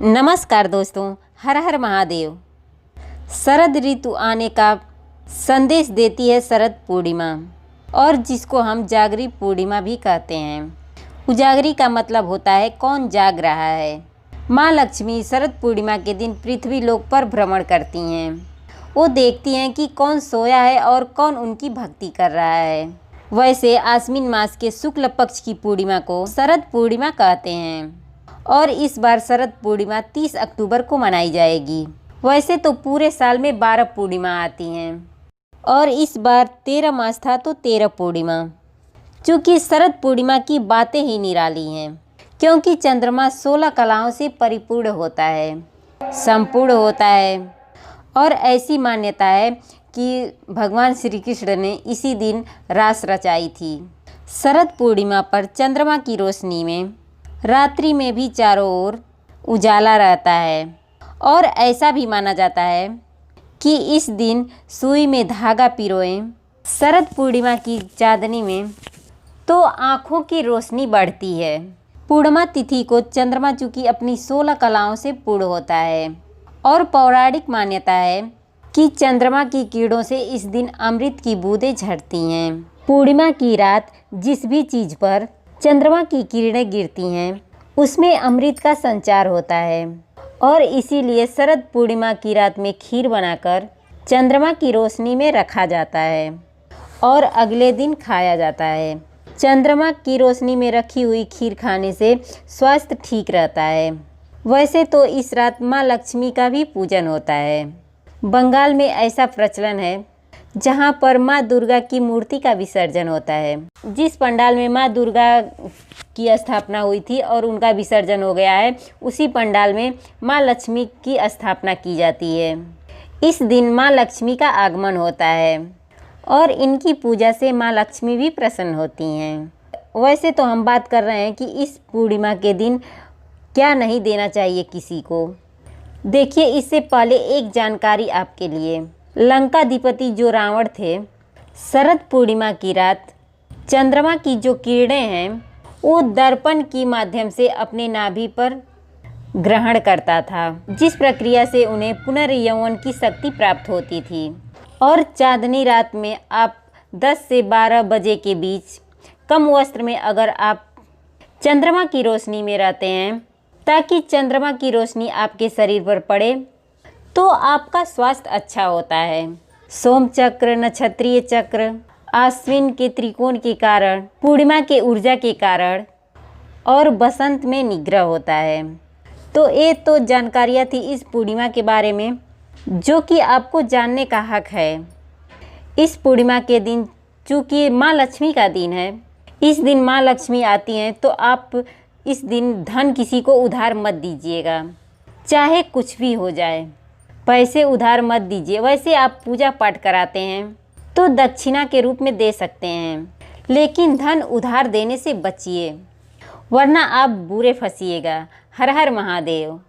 नमस्कार दोस्तों, हर हर महादेव। शरद ऋतु आने का संदेश देती है शरद पूर्णिमा, और जिसको हम जागरी पूर्णिमा भी कहते हैं। उजागरी का मतलब होता है कौन जाग रहा है। माँ लक्ष्मी शरद पूर्णिमा के दिन पृथ्वी लोक पर भ्रमण करती हैं। वो देखती हैं कि कौन सोया है और कौन उनकी भक्ति कर रहा है। वैसे आश्विन मास के शुक्ल पक्ष की पूर्णिमा को शरद पूर्णिमा कहते हैं, और इस बार शरद पूर्णिमा 30 अक्टूबर को मनाई जाएगी। वैसे तो पूरे साल में 12 पूर्णिमा आती हैं, और इस बार 13 मास था तो 13 पूर्णिमा। चूँकि शरद पूर्णिमा की बातें ही निराली हैं, क्योंकि चंद्रमा 16 कलाओं से परिपूर्ण होता है, संपूर्ण होता है। और ऐसी मान्यता है कि भगवान श्री कृष्ण ने इसी दिन रास रचाई थी। शरद पूर्णिमा पर चंद्रमा की रोशनी में रात्रि में भी चारों ओर उजाला रहता है, और ऐसा भी माना जाता है कि इस दिन सुई में धागा पिरोएं शरद पूर्णिमा की चांदनी में तो आँखों की रोशनी बढ़ती है। पूर्णिमा तिथि को चंद्रमा चूँकि अपनी 16 कलाओं से पूर्ण होता है, और पौराणिक मान्यता है कि चंद्रमा की किरणों से इस दिन अमृत की बूंदें झड़ती हैं। पूर्णिमा की रात जिस भी चीज़ पर चंद्रमा की किरणें गिरती हैं उसमें अमृत का संचार होता है, और इसीलिए शरद पूर्णिमा की रात में खीर बनाकर चंद्रमा की रोशनी में रखा जाता है और अगले दिन खाया जाता है। चंद्रमा की रोशनी में रखी हुई खीर खाने से स्वास्थ्य ठीक रहता है। वैसे तो इस रात माँ लक्ष्मी का भी पूजन होता है। बंगाल में ऐसा प्रचलन है जहाँ पर माँ दुर्गा की मूर्ति का विसर्जन होता है। जिस पंडाल में माँ दुर्गा की स्थापना हुई थी और उनका विसर्जन हो गया है, उसी पंडाल में माँ लक्ष्मी की स्थापना की जाती है। इस दिन माँ लक्ष्मी का आगमन होता है, और इनकी पूजा से माँ लक्ष्मी भी प्रसन्न होती हैं। वैसे तो हम बात कर रहे हैं कि इस पूर्णिमा के दिन क्या नहीं देना चाहिए किसी को। देखिए, इससे पहले एक जानकारी आपके लिए। लंकाधिपति जो रावण थे, शरद पूर्णिमा की रात चंद्रमा की जो किरणें हैं वो दर्पण की माध्यम से अपने नाभि पर ग्रहण करता था, जिस प्रक्रिया से उन्हें पुनर्यौवन की शक्ति प्राप्त होती थी। और चांदनी रात में आप 10 से 12 बजे के बीच कम वस्त्र में अगर आप चंद्रमा की रोशनी में रहते हैं, ताकि चंद्रमा की रोशनी आपके शरीर पर पड़े, तो आपका स्वास्थ्य अच्छा होता है। सोम चक्र, नक्षत्रीय चक्र, आश्विन के त्रिकोण के कारण, पूर्णिमा के ऊर्जा के कारण, और बसंत में निग्रह होता है। तो ये तो जानकारियाँ थी इस पूर्णिमा के बारे में, जो कि आपको जानने का हक है। इस पूर्णिमा के दिन चूँकि माँ लक्ष्मी का दिन है, इस दिन माँ लक्ष्मी आती हैं, तो आप इस दिन धन किसी को उधार मत दीजिएगा, चाहे कुछ भी हो जाए। पैसे उधार मत दीजिए। वैसे आप पूजा पाठ कराते हैं तो दक्षिणा के रूप में दे सकते हैं, लेकिन धन उधार देने से बचिए, वरना आप बुरे फंसिएगा। हर हर महादेव।